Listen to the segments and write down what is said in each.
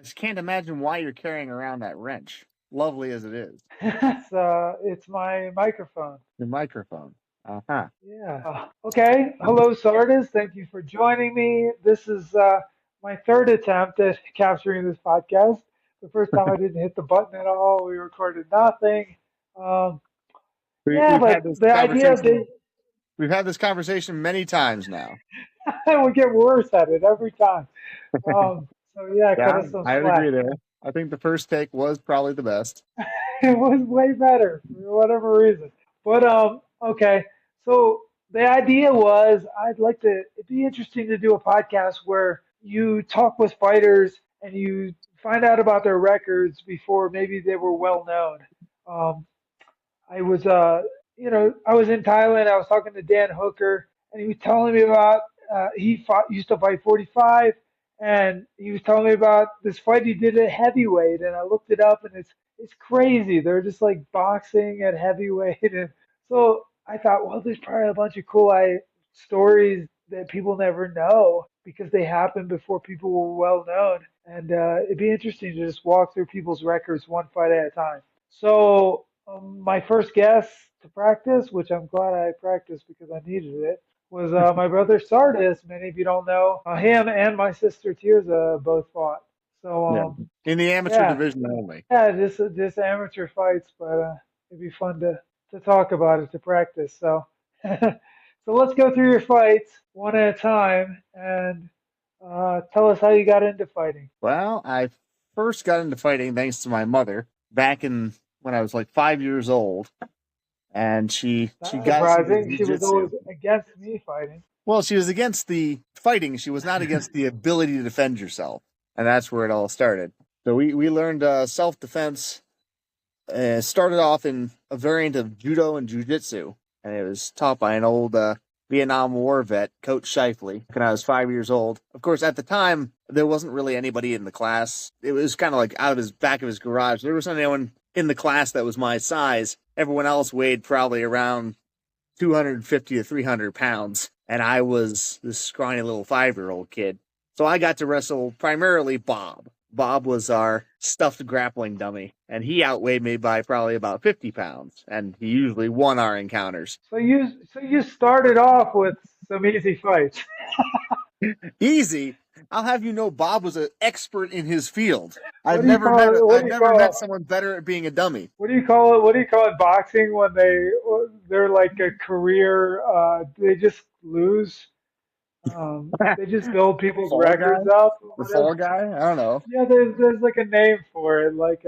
just can't imagine why you're carrying around that wrench, lovely as it is. It's my microphone. The microphone. Uh-huh. Yeah. Okay. Hello, Sardis. Thank you for joining me. This is my third attempt at capturing this podcast. The first time I didn't hit the button at all. We recorded nothing. Um, yeah, We've had but this the idea of conversation. the We've had this conversation many times now. we get worse at it every time. So yeah, cut Yeah, us some I would agree slack. there. I think the first take was probably the best. It was way better for whatever reason. But okay. So the idea was I'd like to it'd be interesting to do a podcast where you talk with fighters and you find out about their records before maybe they were well known. Um, I was I was in Thailand. I was talking to Dan Hooker, and he was telling me about used to fight 45, and he was telling me about this fight he did at heavyweight, and I looked it up, and it's crazy. They're just like boxing at heavyweight, and so I thought, well, there's probably a bunch of cool stories that people never know because they happened before people were well known, and it'd be interesting to just walk through people's records one fight at a time. So my first guess to practice, which I'm glad I practiced because I needed it, was my brother Sardis. Many of you don't know him and my sister Tirza both fought. So Yeah. In the amateur yeah, division only. yeah, just amateur fights, but it'd be fun to talk about it to practice. So so let's go through your fights one at a time and tell us how you got into fighting. Well, I first got into fighting thanks to my mother back in when I was like 5 years old, and she Not got us into surprising. She was jujitsu. always against me fighting. Well, she was against the fighting. She was not against the ability to defend yourself, and that's where it all started. So we learned self defense. Started off in a variant of judo and jujitsu, and it was taught by an old Vietnam War vet, Coach Shifley, when I was 5 years old. Of course, at the time, there wasn't really anybody in the class. It was kind of like out of his back of his garage. There wasn't anyone in the class that was my size. Everyone else weighed probably around 250 to 300 pounds, and I was this scrawny little 5 year old kid. So I got to wrestle primarily Bob. Bob was our stuffed grappling dummy, and he outweighed me by probably about 50 pounds, and he usually won our encounters. So you started off with some easy fights. Easy. I'll have you know, Bob was an expert in his field. What do you call it? What I've do you never met call someone better at being a dummy. what do you call it? What do you call it boxing when they're like a career? They just lose. They just build people's Fall guy, records up. the fall Whatever. guy. I don't know, Yeah, there's like a name for it. Like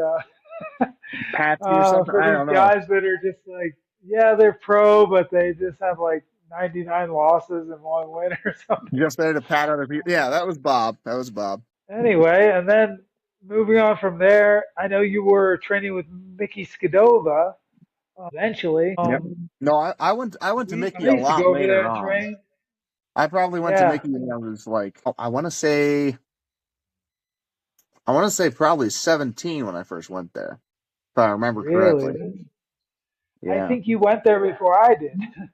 Patsy or something. for I these don't know. guys that are just like, yeah, they're pro, but they just have like 99 losses and one win or something. Just there to pat other people. Yeah, that was Bob. That was Bob. Anyway, and then moving on from there, I know you were training with Mickey Skidova eventually. Yep. No, I went to I Mickey a used to lot go over there later and on. train. I probably went to Yeah, Mickey when I was like, I want to say probably 17 when I first went there, if I remember correctly. really. I Yeah. think you went there before I did because I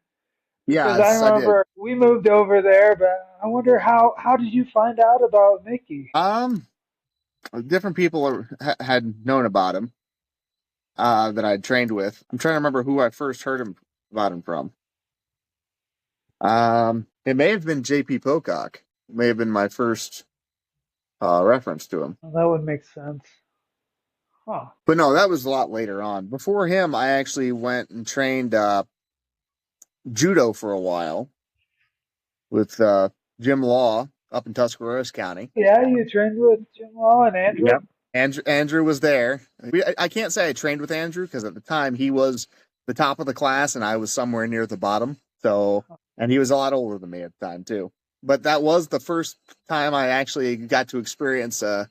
Yes, I did. remember we moved over there, but I wonder how did you find out about Mickey? Different people had known about him that I'd trained with. I'm trying to remember who I first heard about him from. It may have been J.P. Pocock. It may have been my first reference to him. Well, that would make sense. Huh. But no, that was a lot later on. Before him, I actually went and trained judo for a while with Jim Law up in Tuscarawas County. Yeah, you trained with Jim Law and Andrew? Yep. Andrew was there. I can't say I trained with Andrew because at the time he was the top of the class and I was somewhere near the bottom. So, and he was a lot older than me at the time too. But that was the first time I actually got to experience a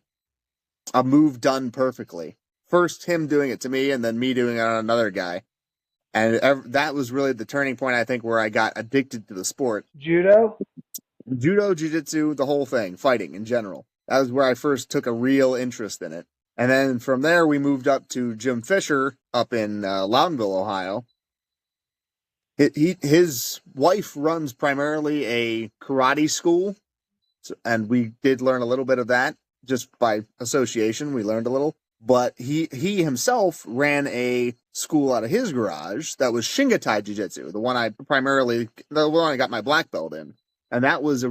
move done perfectly. First him doing it to me and then me doing it on another guy. And that was really the turning point, I think, where I got addicted to the sport. Judo? Judo, jiu-jitsu, the whole thing, fighting in general. That was where I first took a real interest in it. And then from there, we moved up to Jim Fisher up in Loudonville, Ohio. His wife runs primarily a karate school, and we did learn a little bit of that just by association. We learned a little. But he himself ran a school out of his garage that was Shingatai Jiu-Jitsu, the one I got my black belt in. And that was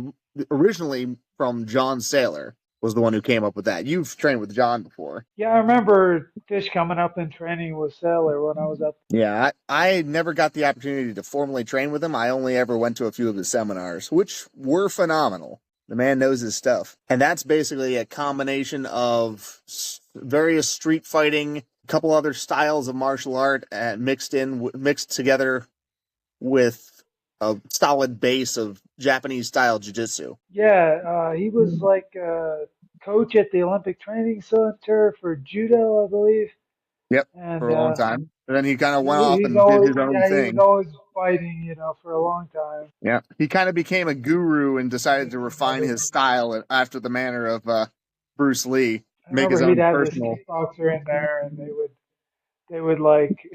originally from John Saylor, was the one who came up with that. You've trained with John before. Yeah, I remember Fish coming up and training with Sailor when I was up. Yeah, I never got the opportunity to formally train with him. I only ever went to a few of his seminars, which were phenomenal. The man knows his stuff. And that's basically a combination of various street fighting, a couple other styles of martial art, and mixed together with a solid base of Japanese-style jiu-jitsu. Yeah, he was like coach at the Olympic Training Center for judo, I believe. Yep, And for a long time. And then he kind of went off and did his own thing. He was always fighting, for a long time. Yeah, he kind of became a guru and decided to refine his style after the manner of Bruce Lee. Make his own personal. He'd have this kickboxer in there, and they would like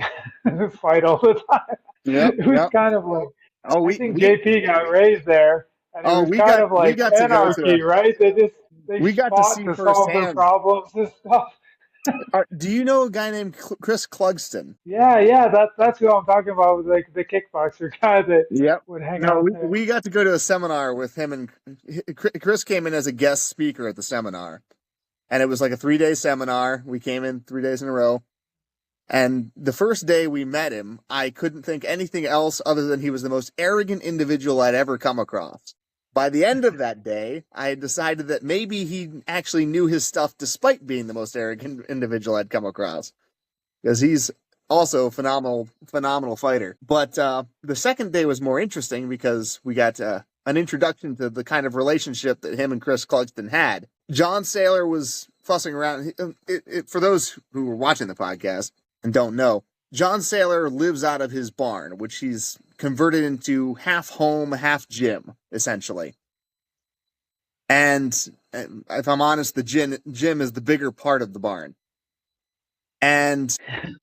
fight all the time. Yep, it was kind of like I think JP got raised there, and it was kind of like anarchy, right? They got to see to solve their problems and stuff. Do you know a guy named Chris Clugston? Yeah, that's who I'm talking about, like the kickboxer guy that would hang out there. We got to go to a seminar with him, and Chris came in as a guest speaker at the seminar. And it was like a 3-day seminar. We came in 3 days in a row. And the first day we met him, I couldn't think anything else other than he was the most arrogant individual I'd ever come across. By the end of that day, I had decided that maybe he actually knew his stuff despite being the most arrogant individual I'd come across. Because he's also a phenomenal fighter. But the second day was more interesting because we got an introduction to the kind of relationship that him and Chris Clugston had. John Saylor was fussing around. For those who were watching the podcast and don't know, John Saylor lives out of his barn, which he's converted into half home, half gym, essentially. And if I'm honest, the gym is the bigger part of the barn. And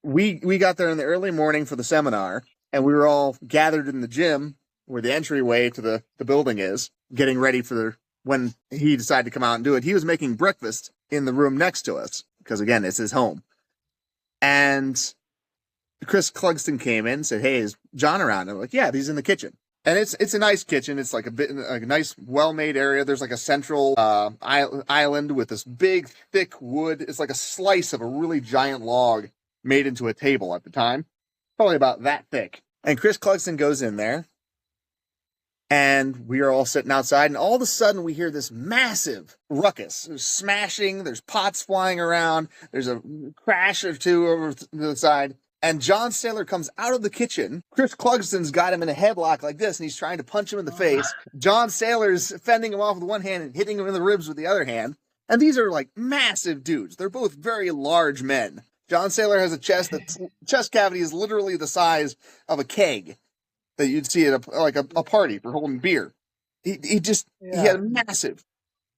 we got there in the early morning for the seminar, and we were all gathered in the gym where the entryway to the building is, getting ready for when he decided to come out and do it. He was making breakfast in the room next to us, because again, it's his home. And Chris Clugston came in and said, "Hey, is John around?" I'm like, "Yeah, he's in the kitchen." And it's a nice kitchen. It's like a nice, well-made area. There's like a central island with this big, thick wood. It's like a slice of a really giant log made into a table at the time, probably about that thick. And Chris Clugston goes in there, and we are all sitting outside, and all of a sudden we hear this massive ruckus. There's smashing, there's pots flying around, there's a crash or two over to the side. And John Saylor comes out of the kitchen. Chris Clugston's got him in a headlock like this, and he's trying to punch him in the face. John Saylor's fending him off with one hand and hitting him in the ribs with the other hand. And these are like massive dudes. They're both very large men. John Saylor has a chest chest cavity is literally the size of a keg that you'd see at a party for holding beer. He had a massive.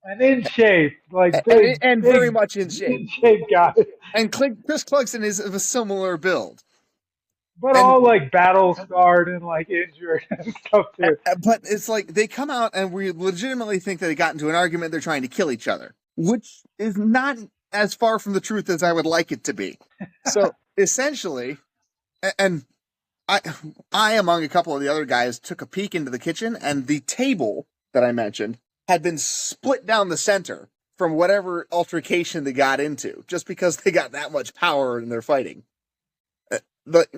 And in shape, like big, and very much in shape. In shape guy. And Chris Clugston is of a similar build. But all like battle scarred and like injured and stuff too. But it's like they come out and we legitimately think that they got into an argument. They're trying to kill each other, which is not as far from the truth as I would like it to be. So essentially, and I, among a couple of the other guys, took a peek into the kitchen, and the table that I mentioned had been split down the center from whatever altercation they got into, just because they got that much power in their fighting. But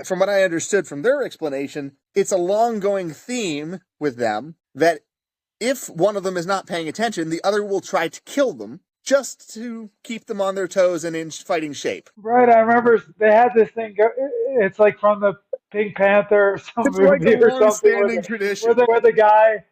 from what I understood from their explanation, it's a long-going theme with them that if one of them is not paying attention, the other will try to kill them just to keep them on their toes and in fighting shape. Right, I remember they had this thing. It's like from the Pink Panther or some it's movie like a or something. Tradition. Where the guy,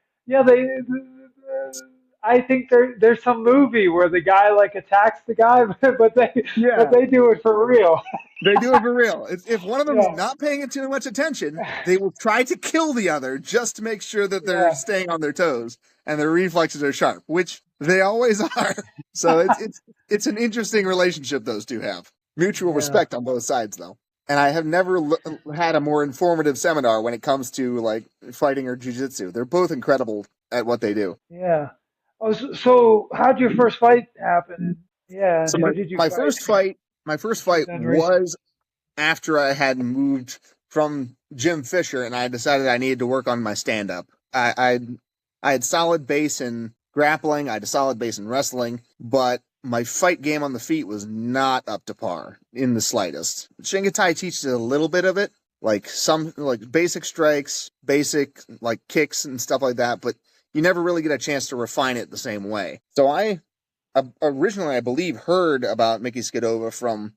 I think there's some movie where the guy like attacks the guy, but they do it for real. They do it for real. If one of them is not paying it too much attention, they will try to kill the other just to make sure that they're staying on their toes and their reflexes are sharp, which they always are. So it's an interesting relationship those two have. Mutual respect on both sides, though. And I have never had a more informative seminar when it comes to like fighting or jiu-jitsu. They're both incredible at what they do. Yeah. Oh, so how'd your first fight happen? And yeah, and So who did you my fight? first fight, my first Get fight done recently. was after I had moved from Jim Fisher, and I decided I needed to work on my stand up. I had solid base in grappling, I had a solid base in wrestling, but my fight game on the feet was not up to par in the slightest. Shingatai teaches a little bit of it, like some like basic strikes, basic like kicks and stuff like that, but you never really get a chance to refine it the same way. So I originally, I believe, heard about Mickey Skidova from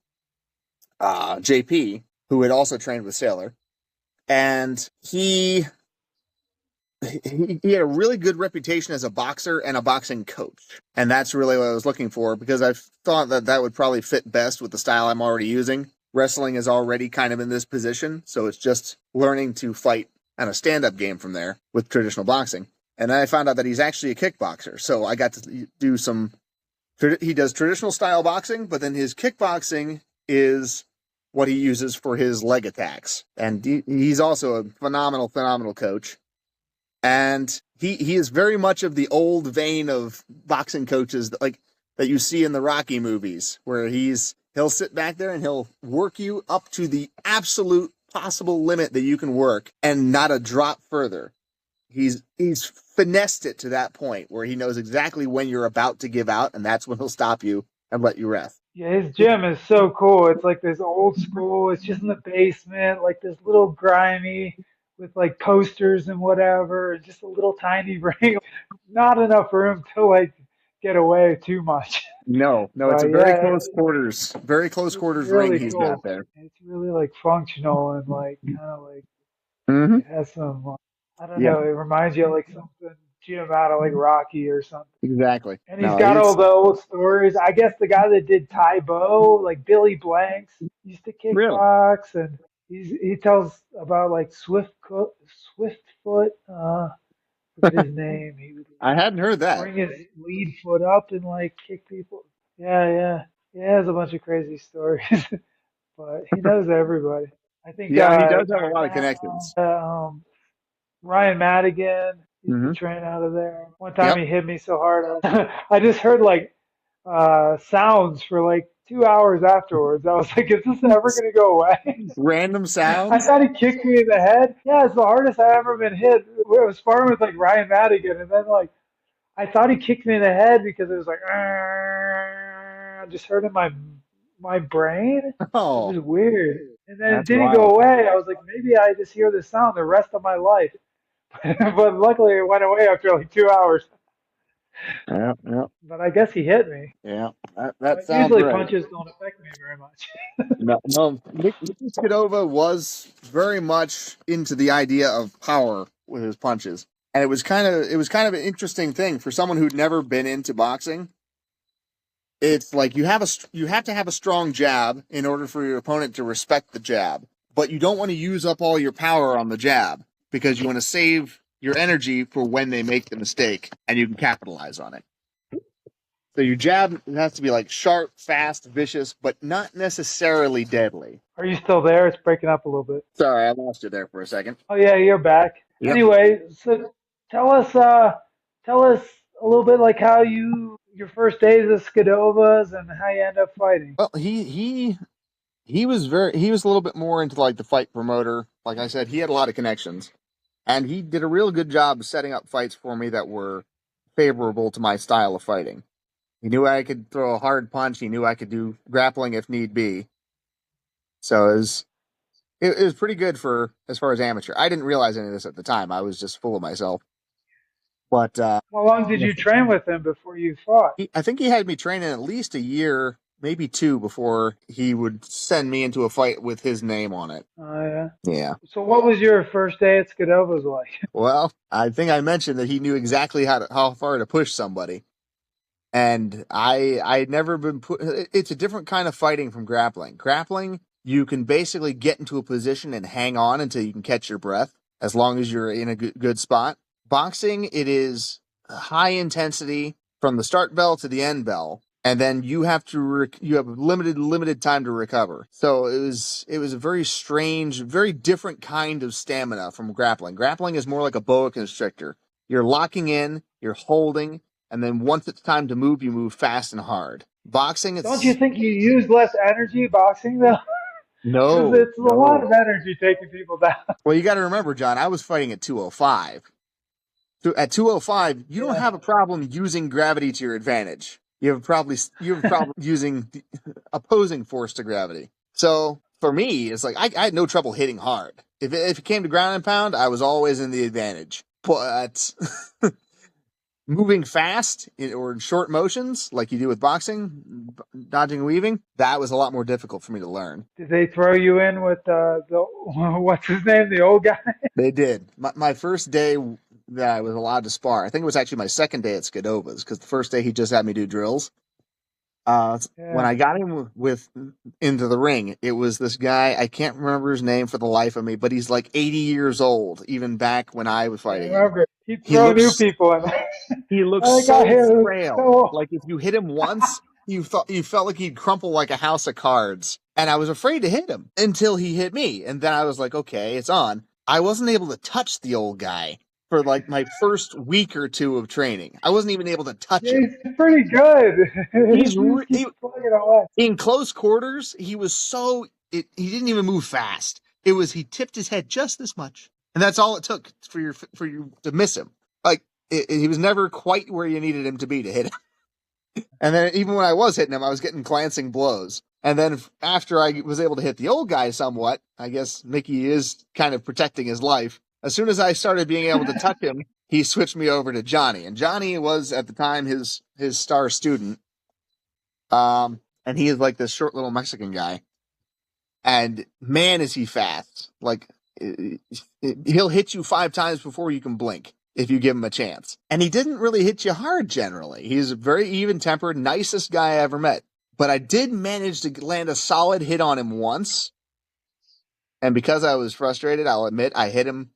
JP, who had also trained with Sailor, and he had a really good reputation as a boxer and a boxing coach, and that's really what I was looking for because I thought that that would probably fit best with the style I'm already using. Wrestling is already kind of in this position, so it's just learning to fight on a stand-up game from there with traditional boxing. And then I found out that he's actually a kickboxer, so I got to do some. He does traditional style boxing, but then his kickboxing is what he uses for his leg attacks. And he's also a phenomenal, phenomenal coach. And he is very much of the old vein of boxing coaches that you see in the Rocky movies, where he'll sit back there and he'll work you up to the absolute possible limit that you can work and not a drop further. He's finessed it to that point where he knows exactly when you're about to give out, and that's when he'll stop you and let you rest. Yeah, his gym is so cool. It's like this old school. It's just in the basement, like this little grimy with like posters and whatever, and just a little tiny ring. Not enough room to like get away too much. No, it's But a yeah, very close it's quarters ring really he's got cool. there. It's really like functional and like kind of like Mm-hmm. it has some, I don't Yeah, know, it reminds you of like something Jim out of like Rocky or something. exactly. And he's No, got all he's the old stories. I guess the guy that did Tai Bo, like Billy Blanks, used to really. kickbox, and he tells about like Swiftfoot, forget his name. He would I hadn't heard that. bring his lead foot up and like kick people. Yeah, yeah, yeah. He has a bunch of crazy stories, but he knows everybody. I think Yeah, he does have a lot of connections. Ryan Madigan used to Mm-hmm. train out of there. One time Yep. he hit me so hard, I just heard like sounds for like 2 hours afterwards. I was like, is this ever going to go away? Random I sounds. thought he kicked me in the head. Yeah, it's the hardest I've ever been hit. I was sparring with like Ryan Madigan, and then like I thought he kicked me in the head because it was like I just heard in my brain. It Oh, was weird. And then it that's didn't go wild. away. I was like, maybe I just hear this sound the rest of my life. But luckily it went away after like 2 hours. Yeah, yeah, But I guess he hit me. yeah. That But sounds usually right. punches don't affect me very much. No, Nicky Skidova was very much into the idea of power with his punches, and it was kind of an interesting thing for someone who'd never been into boxing. It's like you have to have a strong jab in order for your opponent to respect the jab, but you don't want to use up all your power on the jab because you want to save your energy for when they make the mistake and you can capitalize on it. So your jab has to be like sharp, fast, vicious, but not necessarily deadly. Are you still there? It's breaking up a little bit. Sorry, I lost you there for a second. Oh yeah, you're back. Yep. Anyway, so tell us tell us a little bit like how your first days of Skidovas and how you end up fighting. Well, he was a little bit more into like the fight promoter. Like I said, he had a lot of connections, and he did a real good job of setting up fights for me that were favorable to my style of fighting. He knew I could throw a hard punch. He knew I could do grappling if need be. So it was pretty good for as far as amateur. I didn't realize any of this at the time. I was just full of myself. But How long did you train with him before you fought? I think he had me training at least a year, maybe two, before he would send me into a fight with his name on it. Oh yeah. Yeah. So what was your first day at Skidovas like? Well, I think I mentioned that he knew exactly how far to push somebody, and I had never been put. It's a different kind of fighting from grappling. Grappling, you can basically get into a position and hang on until you can catch your breath, as long as you're in a good spot. Boxing, it is high intensity from the start bell to the end bell, and then you have to you have limited time to recover. So it was a very strange, very different kind of stamina from grappling. Grappling is more like a boa constrictor. You're locking in, you're holding, And then once it's time to move, you move fast and hard. Boxing, Don't you it's think you use less energy boxing though? Because no, it's a lot no. of energy taking people down. Well, you got to remember, John, I was fighting at 205. So at 205, you don't Yeah. have a problem using gravity to your advantage. You have a problem using the opposing force to gravity. So for me, it's like I had no trouble hitting hard. If it came to ground and pound, I was always in the advantage. But moving fast or in short motions, like you do with boxing, dodging and weaving, that was a lot more difficult for me to learn. Did they throw you in with the what's his name, the old guy? They did. My first day that I was allowed to spar, I think it was actually my second day at Skidova's, because the first day he just had me do drills. When Yeah, I got him with into the ring, it was this guy. I can't remember his name for the life of me, but he's like 80 years old, even back when I was I fighting him. remember. He'd He throw new looks people in. he looks I got so him. frail. So Like if you hit him once, you felt like he'd crumple like a house of cards. And I was afraid to hit him until he hit me, and then I was like, okay, it's on. I wasn't able to touch the old guy for like my first week or two of training. I wasn't even able to touch yeah, him. he's pretty good. He's He just keeps plugging away. in close quarters. He was he didn't even move fast. It was he tipped his head just this much, and that's all it took for you to miss him. Like he was never quite where you needed him to be to hit him. And then even when I was hitting him, I was getting glancing blows. And then after I was able to hit the old guy somewhat, I guess Mickey is kind of protecting his life. As soon as I started being able to touch him, he switched me over to Johnny. And Johnny was at the time his star student. And he is like this short little Mexican guy. And man, is he fast. Like he'll hit you 5 times before you can blink if you give him a chance. And he didn't really hit you hard generally. He's a very even-tempered, nicest guy I ever met. But I did manage to land a solid hit on him once. And because I was frustrated, I'll admit I hit him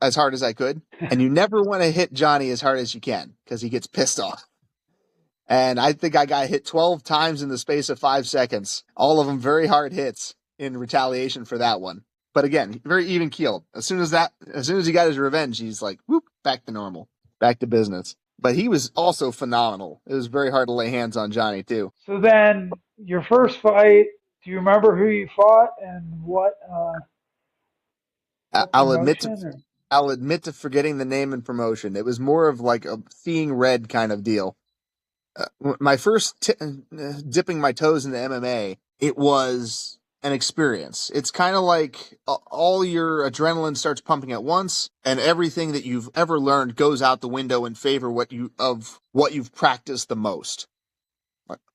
as hard as I could. And you never want to hit Johnny as hard as you can because he gets pissed off. And I think I got hit 12 times in the space of 5 seconds. All of them very hard hits in retaliation for that one. But again, very even keeled. As soon as he got his revenge, he's like, whoop, back to normal, back to business. But he was also phenomenal. It was very hard to lay hands on Johnny too. So then, your first fight. Do you remember who you fought and what I'll admit to promotion? Or? forgetting the name and promotion. It was more of like a seeing red kind of deal. My first dipping my toes into MMA, it was an experience. It's kind of like all your adrenaline starts pumping at once, and everything that you've ever learned goes out the window in favor of what you've practiced the most.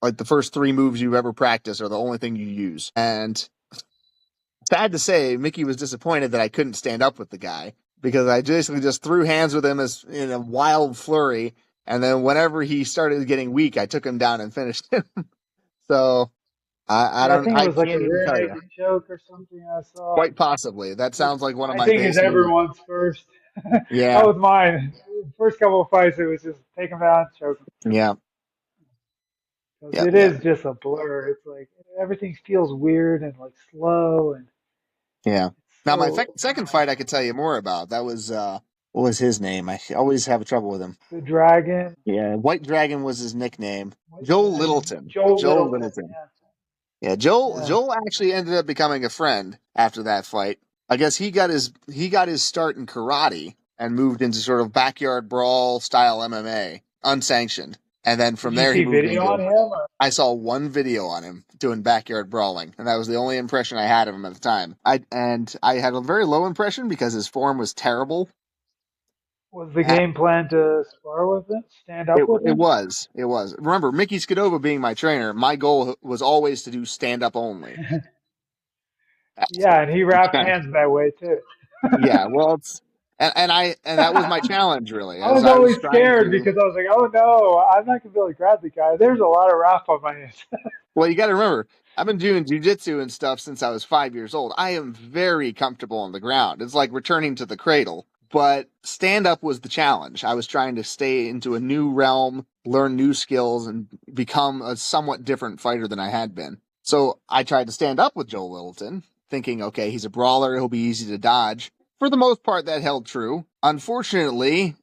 Like the first 3 moves you've ever practiced are the only thing you use. And sad to say, Mickey was disappointed that I couldn't stand up with the guy because I basically just threw hands with him as in a wild flurry. And then whenever he started getting weak, I took him down and finished him. So Yeah, I think it I was like a can't even rear tell you. naked choke or something I saw. Quite possibly. That Which sounds like one of I my think is base moves. everyone's first. That Yeah. was mine. First couple of fights, it was just take him down, choke him. Yeah. 'Cause Yeah. it Yeah. is just a blur. It's like everything feels weird and like slow and Yeah. it's Now, my so second fight I could tell you more about. That was, what was his name? I always have trouble with him. the dragon. Yeah. White Dragon was his nickname. White Joel Dragon. Littleton. Joel Joel Littleton. Littleton. Yeah. Yeah. Yeah. Joel actually ended up becoming a friend after that fight. I guess he got his start in karate and moved into sort of backyard brawl style MMA, unsanctioned. And then Did from you there he see moved video into on him? Or? I saw one video on him doing backyard brawling, and that was the only impression I had of him at the time. I had a very low impression because his form was terrible. Was the Uh, game plan to spar with him? Stand up with It him? was. It was. Remember, Mickey Skidova being my trainer, my goal was always to do stand up only. Yeah, and he wrapped hands that way too. Yeah, well, and that was my challenge really, I as was I was always trying scared to. because I was like, oh no, I'm not gonna be able to grab the guy. There's a lot of wrap on my hands. Well, you got to remember, I've been doing jujitsu and stuff since I was 5 years old. I am very comfortable on the ground. It's like returning to the cradle. But stand up was the challenge. I was trying to stay into a new realm, learn new skills, and become a somewhat different fighter than I had been. So I tried to stand up with Joel Littleton, thinking, okay, he's a brawler, he'll be easy to dodge. For the most part, that held true. Unfortunately,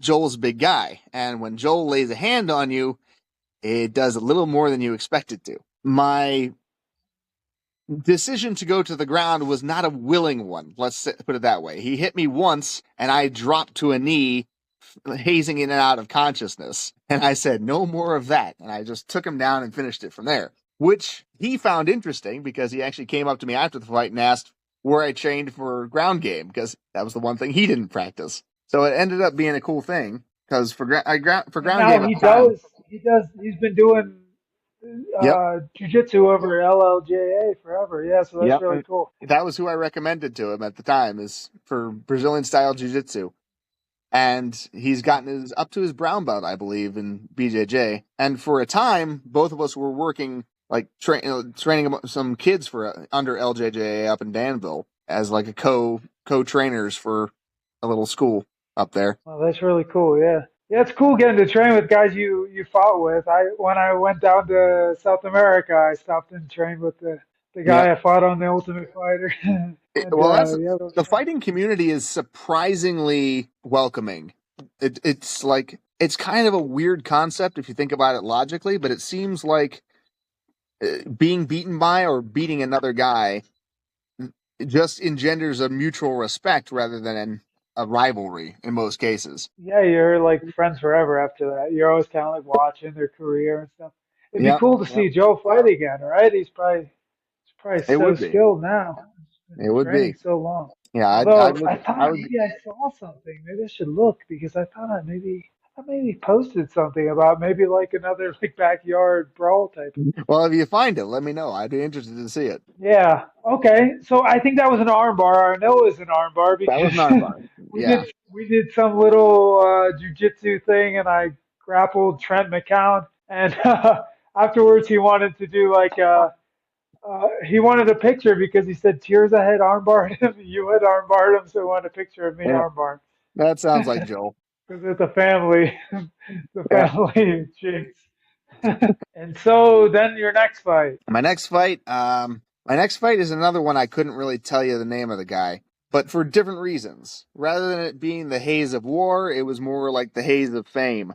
Joel's a big guy, and when Joel lays a hand on you, it does a little more than you expect it to. My decision to go to the ground was not a willing one. Let's put it that way. He hit me once, and I dropped to a knee, hazing in and out of consciousness. And I said, no more of that. And I just took him down and finished it from there, which he found interesting because he actually came up to me after the fight and asked where I trained for ground game, because that was the one thing he didn't practice. So it ended up being a cool thing because for ground Now game, he's been doing yep, jiu-jitsu over LLJA forever. Yeah, so that's yep. really cool. That was who I recommended to him at the time, is for Brazilian style jiu-jitsu. And he's gotten up to his brown belt, I believe, in BJJ. And for a time, both of us were working, like training some kids for under LJJ up in Danville as like a co-trainers for a little school up there. Well, that's really cool. Yeah, yeah, it's cool getting to train with guys you fought with. When I went down to South America, I stopped and trained with the Yeah. guy I fought on the Ultimate Fighter. Well, Yeah, the fighting community is surprisingly welcoming. It's like, it's kind of a weird concept if you think about it logically, but it seems like being beaten by or beating another guy just engenders a mutual respect rather than a rivalry in most cases. Yeah, you're like friends forever after that. You're always kind of like watching their career and stuff. It'd be Yep. cool to see Joe fight again, right? He's probably It so would be. skilled now. He's It been would training be. so long. Yeah, Although I I thought would. maybe I saw something. Maybe I should look because I maybe posted something about maybe like another like backyard brawl type. Well, if you find it, let me know. I'd be interested to see it. Yeah. Okay. So I think that was an armbar. I know it was an armbar That was because an armbar. Yeah. we did some little jujitsu thing, and I grappled Trent McCown, and afterwards he wanted to do like he wanted a picture because he said Tirza had armbarred him, you had armbarred him, so he wanted a picture of me Yeah. armbarred That sounds like Joel. because it's a family, the Yeah. family jinx. And so then your next fight. My next fight is another one I couldn't really tell you the name of the guy, but for different reasons. Rather than it being the haze of war, it was more like the haze of fame.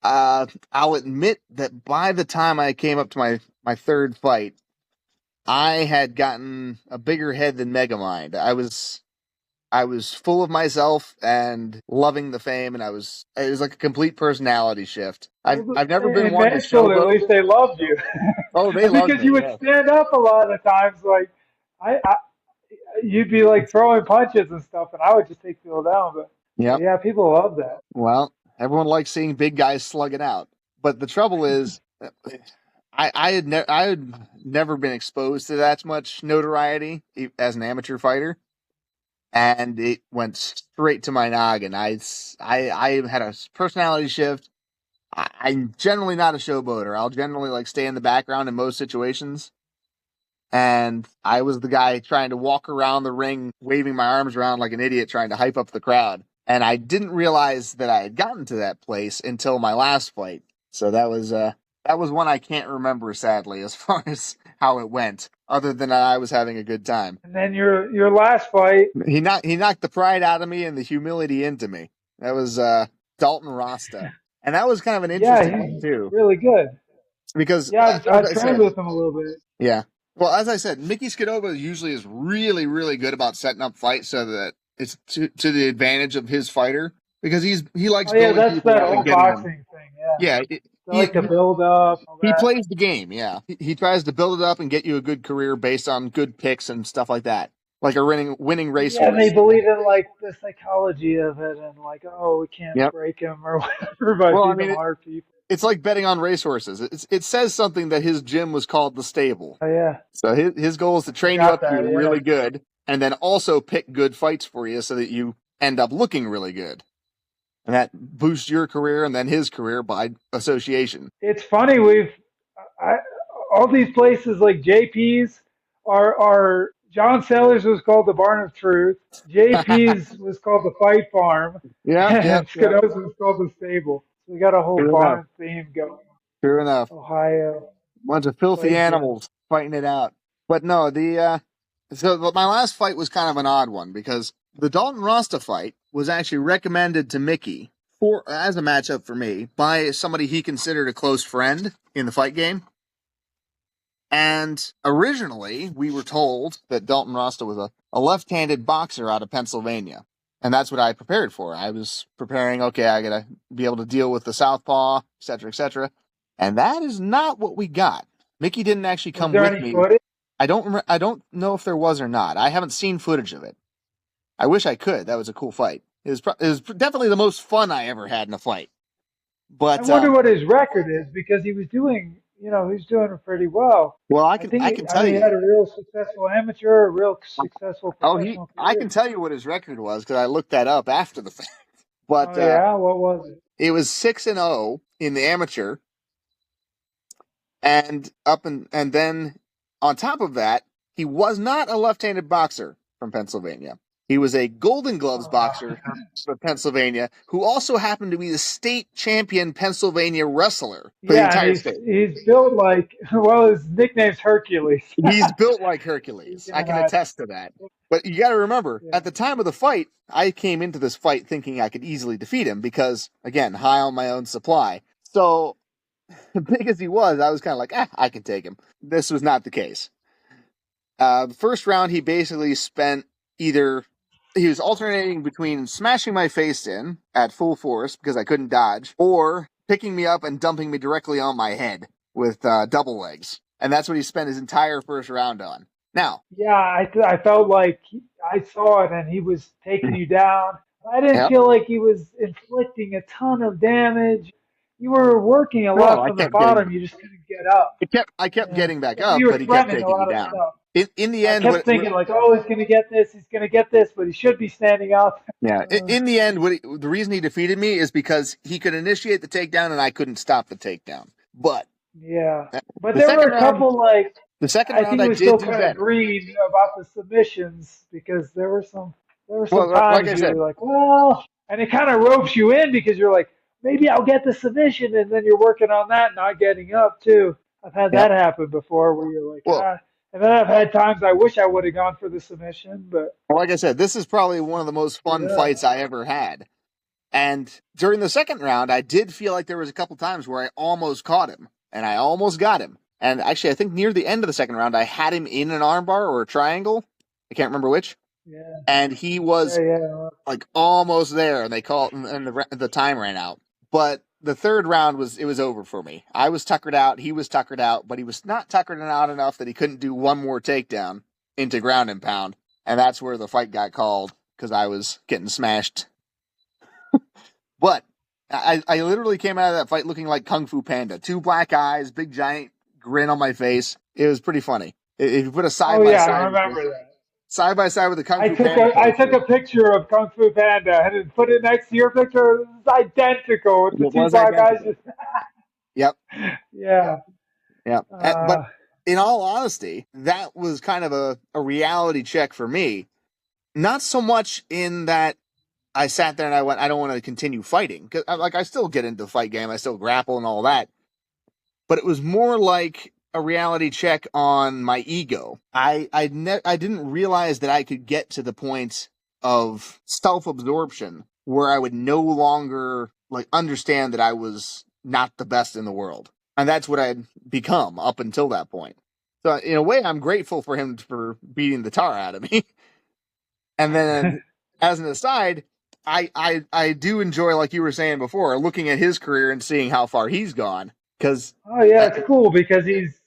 I'll admit that by the time I came up to my third fight, I had gotten a bigger head than Megamind. I was full of myself and loving the fame, and it was like a complete personality shift. I've never been In one to Nashville, at showboat. least they loved you. Oh, they loved Because me. you would Yeah. stand up a lot of times, like I you'd be like throwing punches and stuff, and I would just take people down. But Yep. yeah, people love that. Well, everyone likes seeing big guys slugging out. But the trouble is, I had never been exposed to that much notoriety as an amateur fighter, and it went straight to my noggin. I had a personality shift. I'm generally not a showboater. I'll generally like stay in the background in most situations. And I was the guy trying to walk around the ring, waving my arms around like an idiot, trying to hype up the crowd. And I didn't realize that I had gotten to that place until my last fight. So that was one I can't remember, sadly, as far as how it went, other than I was having a good time. And then your last fight, He knocked the pride out of me and the humility into me. That was Dalton Rasta. And that was kind of an interesting one he's too. really good. Because Yeah, as I've I trained said, with him a little bit. yeah. Well, as I said, Mickey Skidova usually is really, really good about setting up fights so that it's to the advantage of his fighter, because he likes Oh yeah, building that's people that up and whole getting them. boxing thing. Yeah, Yeah, they like to build up. All he that. plays the game. Yeah, he tries to build it up and get you a good career based on good picks and stuff like that, like a winning Yeah, and they racehorse. believe in like the psychology of it, and like, oh, we can't Yep. break him or whatever by Well, I feeding mean, them hard people. it's like betting on racehorses. It says something that his gym was called the Stable. Oh yeah, So his goal is to train you got up to that. be Yeah. really good, and then also pick good fights for you so that you end up looking really good. And that boosts your career and then his career by association. It's funny I, all these places like JP's are John Sellers was called the Barn of Truth, JP's was called the Fight Farm, and Yeah. Skido's was called the Stable. So we got a whole True barn enough. theme going. True enough. Ohio. Bunch of filthy Plains animals fighting it out. But no, so my last fight was kind of an odd one because the Dalton Rasta fight, was actually recommended to Mickey as a matchup for me by somebody he considered a close friend in the fight game. And originally, we were told that Dalton Rasta was a left-handed boxer out of Pennsylvania. And that's what I prepared for. I was preparing, okay, I got to be able to deal with the southpaw, et cetera, et cetera. And that is not what we got. Mickey didn't actually come with me. Footage? I don't know if there was or not. I haven't seen footage of it. I wish I could. That was a cool fight. It was definitely the most fun I ever had in a fight. But I wonder what his record is, because he was doing, he was doing pretty well. Well, I can tell you. He had a real successful amateur, a real successful professional career. I can tell you what his record was because I looked that up after the fact. But what was it? It was 6-0 in the amateur, and then on top of that, he was not a left-handed boxer from Pennsylvania. He was a Golden Gloves boxer from Pennsylvania who also happened to be the state champion Pennsylvania wrestler for the entire state. He's built like, his nickname's Hercules. He's built like Hercules. I can attest to that. But you got to remember, at the time of the fight, I came into this fight thinking I could easily defeat him because, again, high on my own supply. So, big as he was, I was kind of like, I can take him. This was not the case. The first round, he basically spent he was alternating between smashing my face in at full force because I couldn't dodge, or picking me up and dumping me directly on my head with double legs. And that's what he spent his entire first round on. Now, yeah, I felt like I saw it and he was taking you down. I didn't feel like he was inflicting a ton of damage. You were working a lot from the bottom. You just couldn't get up. I kept getting back up, but he kept taking me down. In the end, I kept thinking he's going to get this, but he should be standing up. Yeah. In the end, the reason he defeated me is because he could initiate the takedown and I couldn't stop the takedown. But there were a couple the second round I was did still do kind better. of green about the submissions because there were some times you were like, and it kind of ropes you in because you're like, maybe I'll get the submission, and then you're working on that, not getting up too. I've had that happen before where you're like, and then I've had times I wish I would have gone for the submission, but like I said, this is probably one of the most fun fights I ever had. And during the second round, I did feel like there was a couple times where I almost caught him, and I almost got him. And actually, I think near the end of the second round, I had him in an armbar or a triangle. I can't remember which. Yeah. And he was like almost there, and they called, and the time ran out. But the third round was over for me. I was tuckered out. He was tuckered out, but he was not tuckered out enough that he couldn't do one more takedown into ground and pound. And that's where the fight got called because I was getting smashed. But I literally came out of that fight looking like Kung Fu Panda. 2 black eyes, big giant grin on my face. It was pretty funny. If you put a side by side, I remember that. Side by side with the Kung Fu Panda. I took a picture of Kung Fu Panda and put it next to your picture. It's identical with the 2 black eyes. Yep. Yeah. But in all honesty, that was kind of a reality check for me. Not so much in that I sat there and I went, I don't want to continue fighting. Because I still get into the fight game. I still grapple and all that. But it was more like a reality check on my ego. I didn't realize that I could get to the point of self-absorption where I would no longer understand that I was not the best in the world. And that's what I'd become up until that point. So in a way, I'm grateful for him for beating the tar out of me. And then as an aside, I do enjoy, like you were saying before, looking at his career and seeing how far he's gone. Because it's cool because he's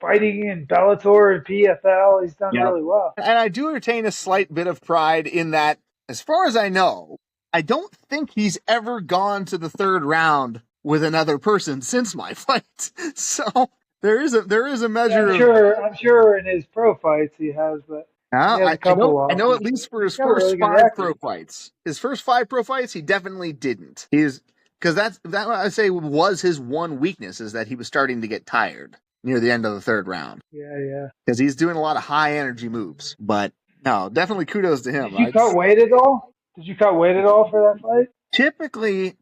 fighting in Bellator and PFL. He's done really well. And I do retain a slight bit of pride in that, as far as I know, I don't think he's ever gone to the third round with another person since my fight. So there is a measure. I'm sure in his pro fights he has, but I know at least for his first 5 pro fights. His first 5 pro fights, he definitely didn't. Because that I say was his one weakness, is that he was starting to get tired near the end of the third round. Yeah. Because he's doing a lot of high energy moves. But no, definitely kudos to him. Did you cut weight at all? Did you cut weight at all for that fight? Typically,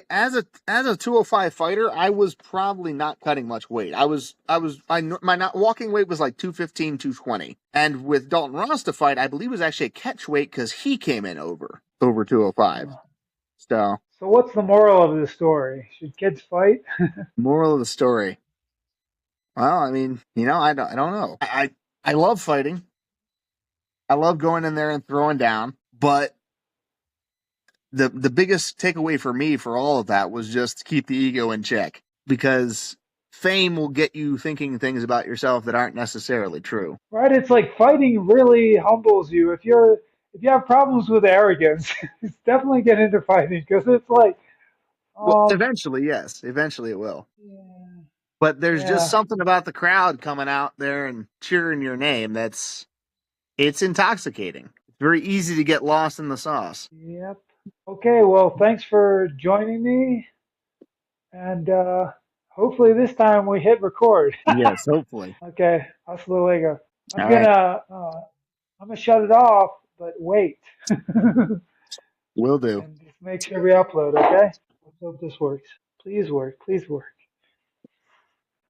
as a 205 fighter, I was probably not cutting much weight. My walking weight was like 215, 220. And with Dalton Ross to fight, I believe it was actually a catch weight because he came in over. over 205. So, So what's the moral of the story? Should kids fight? moral of the story. Well, I mean, I don't know. I love fighting. I love going in there and throwing down, but the biggest takeaway for me for all of that was just keep the ego in check, because fame will get you thinking things about yourself that aren't necessarily true. Right? It's like fighting really humbles you. If you have problems with arrogance, it's definitely get into fighting because it's like, Well, um, eventually, yes, eventually it will. yeah, But there's just yeah, something about the crowd coming out there and cheering your name it's intoxicating. It's very easy to get lost in the sauce. yep. Okay, well, thanks for joining me, and hopefully this time we hit record. Yes, hopefully. Okay, hasta luego. I'm All right, gonna uh, I'm gonna shut it off, but wait, and will do. just make sure we upload. Okay, let's hope this works. Please work. Please work.